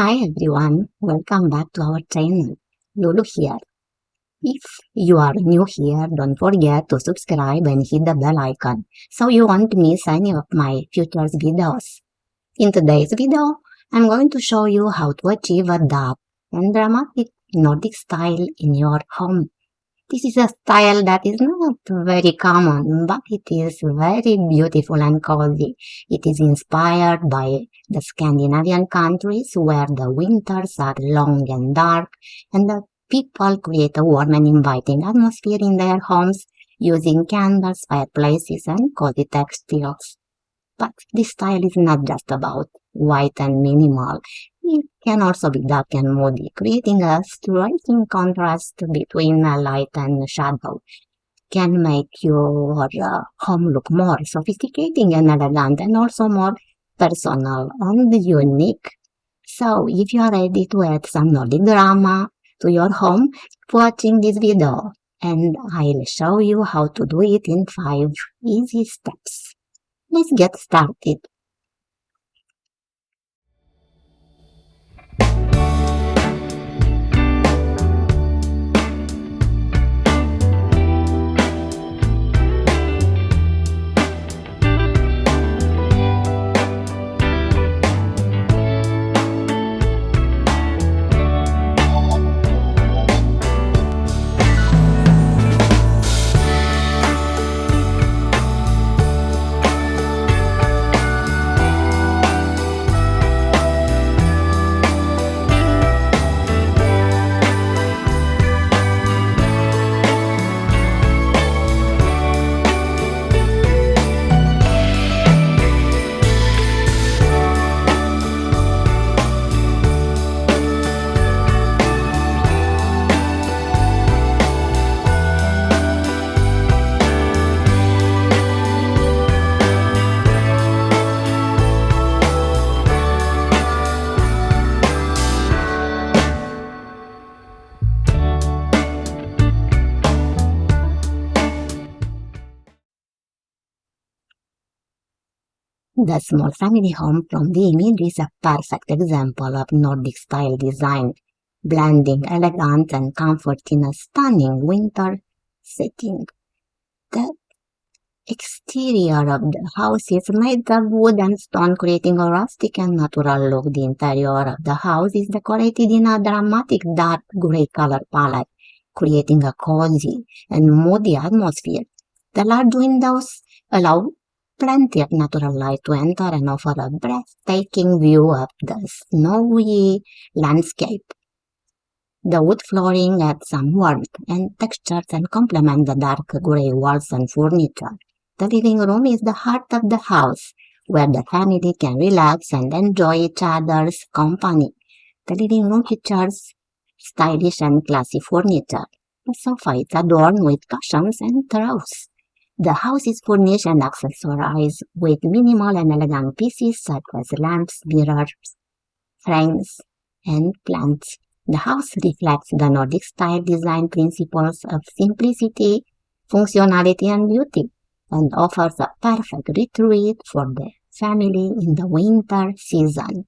Hi everyone, welcome back to our channel. Lulu here. If you are new here, don't forget to subscribe and hit the bell icon so you won't miss any of my future videos. In today's video, I'm going to show you how to achieve a dark and dramatic Nordic style in your home. This is a style that is not very common, but it is very beautiful and cozy. It is inspired by the Scandinavian countries where the winters are long and dark, and the people create a warm and inviting atmosphere in their homes using candles, fireplaces, and cozy textiles. But this style is not just about white and minimal. It can also be dark and moody, creating a striking contrast between light and shadow. Can make your home look more sophisticated and elegant and also more personal and unique. So if you are ready to add some Nordic drama to your home, keep watching this video and I'll show you how to do it in 5 easy steps. Let's get started. The small family home from the image is a perfect example of Nordic style design, blending elegance and comfort in a stunning winter setting. The exterior of the house is made of wood and stone, creating a rustic and natural look. The interior of the house is decorated in a dramatic dark gray color palette, creating a cozy and moody atmosphere. The large windows allow plenty of natural light to enter and offer a breathtaking view of the snowy landscape. The wood flooring adds some warmth and textures and complement the dark gray walls and furniture. The living room is the heart of the house, where the family can relax and enjoy each other's company. The living room features stylish and classy furniture. The sofa is adorned with cushions and throws. The house is furnished and accessorized with minimal and elegant pieces such as lamps, mirrors, frames, and plants. The house reflects the Nordic style design principles of simplicity, functionality, and beauty, and offers a perfect retreat for the family in the winter season.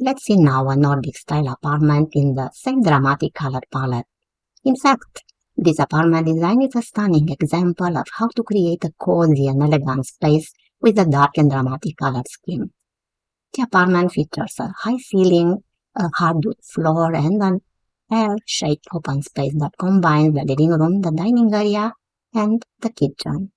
Let's see now a Nordic style apartment in the same dramatic color palette. In fact, This apartment design is a stunning example of how to create a cozy and elegant space with a dark and dramatic color scheme. The apartment features a high ceiling, a hardwood floor, and an L-shaped open space that combines the living room, the dining area, and the kitchen.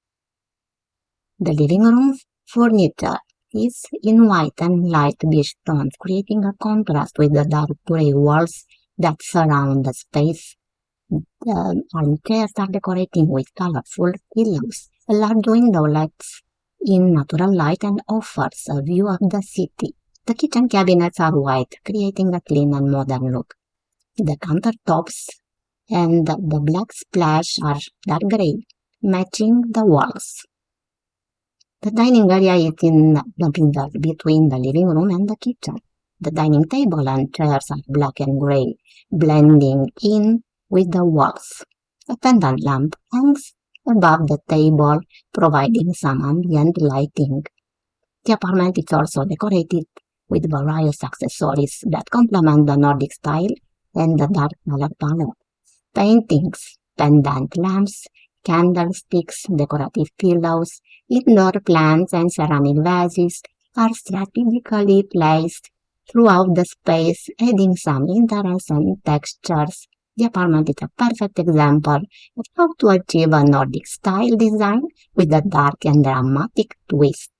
The living room furniture is in white and light beige tones, creating a contrast with the dark gray walls that surround the space. The armchairs are decorated with colorful pillows. A large window lets in natural light and offers a view of the city. The kitchen cabinets are white, creating a clean and modern look. The countertops and the black splash are dark gray, matching the walls. The dining area is in the middle between the living room and the kitchen. The dining table and chairs are black and gray, blending in with the walls. A pendant lamp hangs above the table, providing some ambient lighting. The apartment is also decorated with various accessories that complement the Nordic style and the dark color palette. Paintings, pendant lamps, candlesticks, decorative pillows, indoor plants, and ceramic vases are strategically placed throughout the space, adding some interest and textures. The apartment is a perfect example of how to achieve a Nordic style design with a dark and dramatic twist.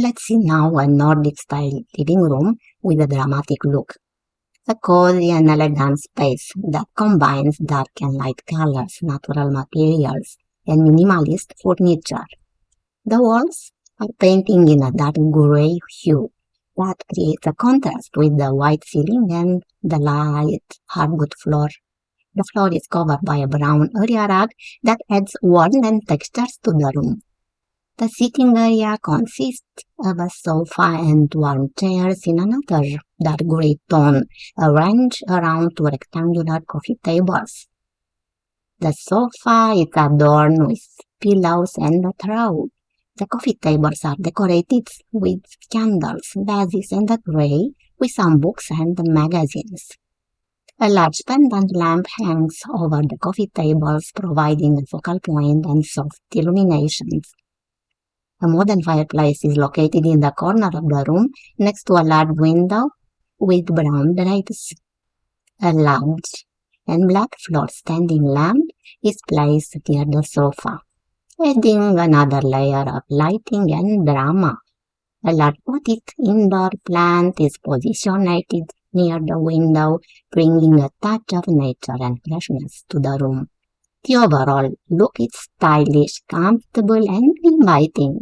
Let's see now a Nordic-style living room with a dramatic look. A cozy and elegant space that combines dark and light colors, natural materials, and minimalist furniture. The walls are painted in a dark gray hue that creates a contrast with the white ceiling and the light hardwood floor. The floor is covered by a brown area rug that adds warmth and textures to the room. The sitting area consists of a sofa and two armchairs in another dark gray tone, arranged around two rectangular coffee tables. The sofa is adorned with pillows and a throw. The coffee tables are decorated with candles, vases, and a tray with some books and magazines. A large pendant lamp hangs over the coffee tables, providing a focal point and soft illuminations. A modern fireplace is located in the corner of the room next to a large window with brown drapes. A large and black floor-standing lamp is placed near the sofa, adding another layer of lighting and drama. A large potted indoor plant is positioned near the window, bringing a touch of nature and freshness to the room. The overall look is stylish, comfortable, and inviting.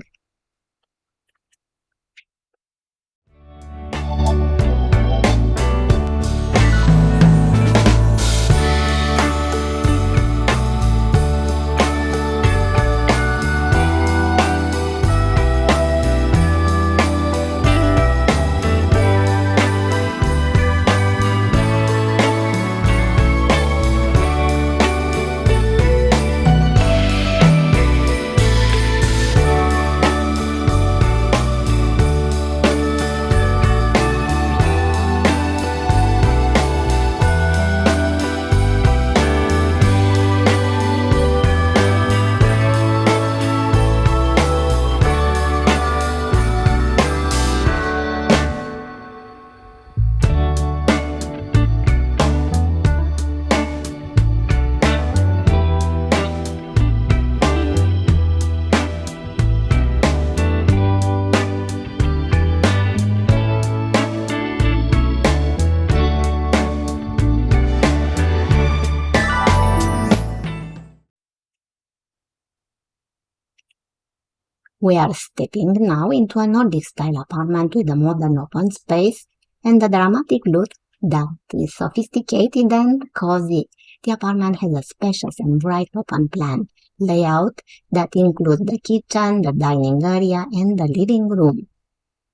We are stepping now into a Nordic-style apartment with a modern open space and a dramatic look that is sophisticated and cozy. The apartment has a spacious and bright open plan layout that includes the kitchen, the dining area, and the living room.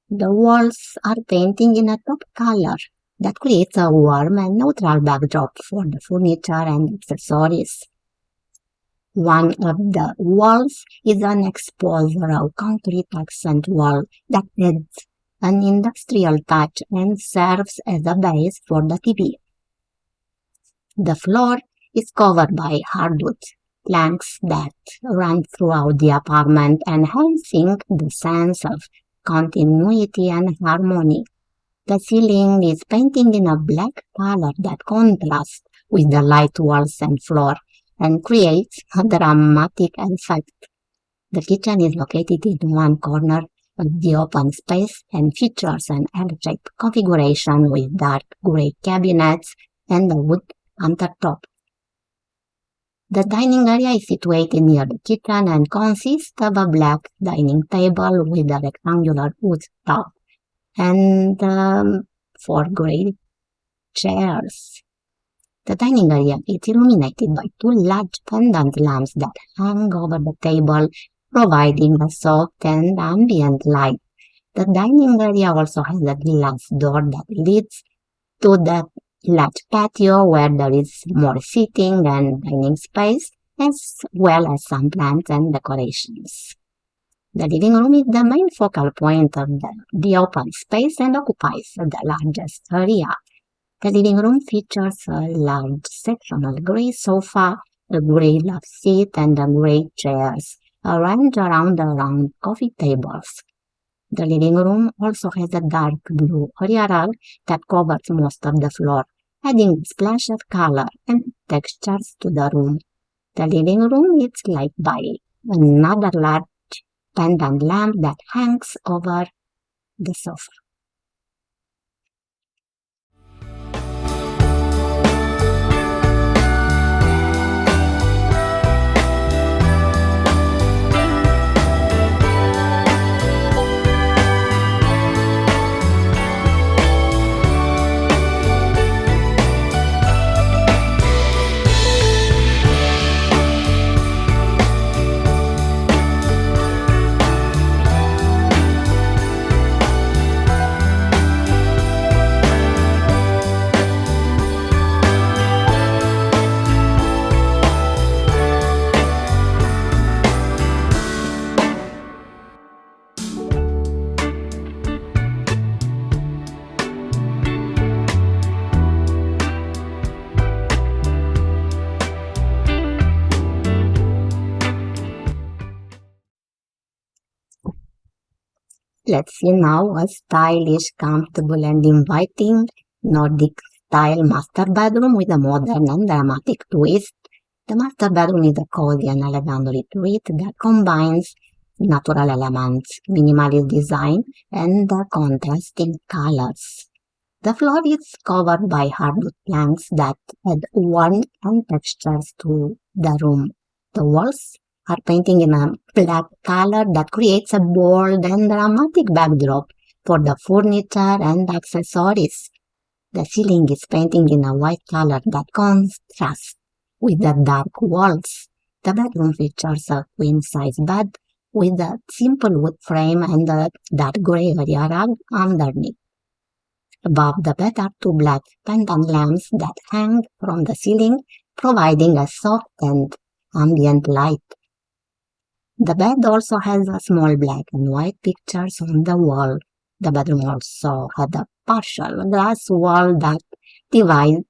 The walls are painted in a top color that creates a warm and neutral backdrop for the furniture and accessories. One of the walls is an exposed raw concrete accent wall that adds an industrial touch and serves as a base for the TV. The floor is covered by hardwood planks that run throughout the apartment, enhancing the sense of continuity and harmony. The ceiling is painted in a black color that contrasts with the light walls and floor and creates a dramatic effect. The kitchen is located in one corner of the open space and features an L-shaped configuration with dark gray cabinets and a wood countertop. The dining area is situated near the kitchen and consists of a black dining table with a rectangular wood top and 4 gray chairs. The dining area is illuminated by 2 large pendant lamps that hang over the table, providing a soft and ambient light. The dining area also has a glass door that leads to the large patio where there is more seating and dining space, as well as some plants and decorations. The living room is the main focal point of the open space and occupies the largest area. The living room features a large sectional gray sofa, a gray love seat, and a gray chairs arranged around the round coffee tables. The living room also has a dark blue area rug that covers most of the floor, adding a splash of color and textures to the room. The living room is lit by another large pendant lamp that hangs over the sofa. Let's see now a stylish, comfortable, and inviting Nordic-style master bedroom with a modern and dramatic twist. The master bedroom is a cozy and elegant retreat that combines natural elements, minimalist design, and contrasting colors. The floor is covered by hardwood planks that add warmth and textures to the room. The walls are painted in a black color that creates a bold and dramatic backdrop for the furniture and accessories. The ceiling is painted in a white color that contrasts with the dark walls. The bedroom features a queen-size bed with a simple wood frame and a dark gray area rug underneath. Above the bed are 2 black pendant lamps that hang from the ceiling, providing a soft and ambient light. The bed also has a small black and white pictures on the wall. The bedroom also had a partial glass wall that divides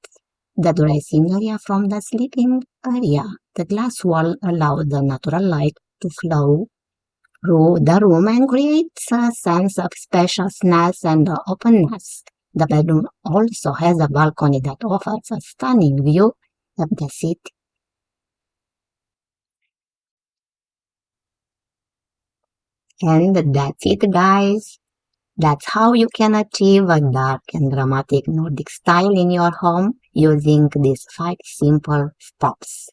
the dressing area from the sleeping area. The glass wall allows the natural light to flow through the room and creates a sense of spaciousness and openness. The bedroom also has a balcony that offers a stunning view of the city. And that's it, guys. That's how you can achieve a dark and dramatic Nordic style in your home using these 5 simple steps.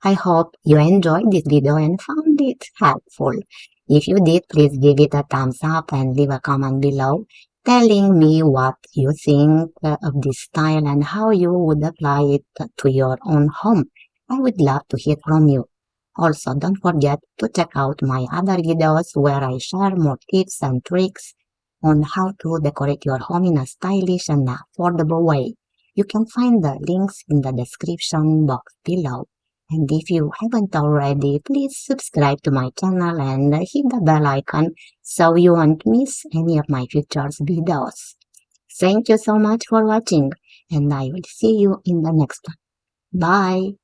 I hope you enjoyed this video and found it helpful. If you did, please give it a thumbs up and leave a comment below telling me what you think of this style and how you would apply it to your own home. I would love to hear from you. Also, don't forget to check out my other videos where I share more tips and tricks on how to decorate your home in a stylish and affordable way. You can find the links in the description box below. And if you haven't already, please subscribe to my channel and hit the bell icon so you won't miss any of my future videos. Thank you so much for watching, and I will see you in the next one. Bye!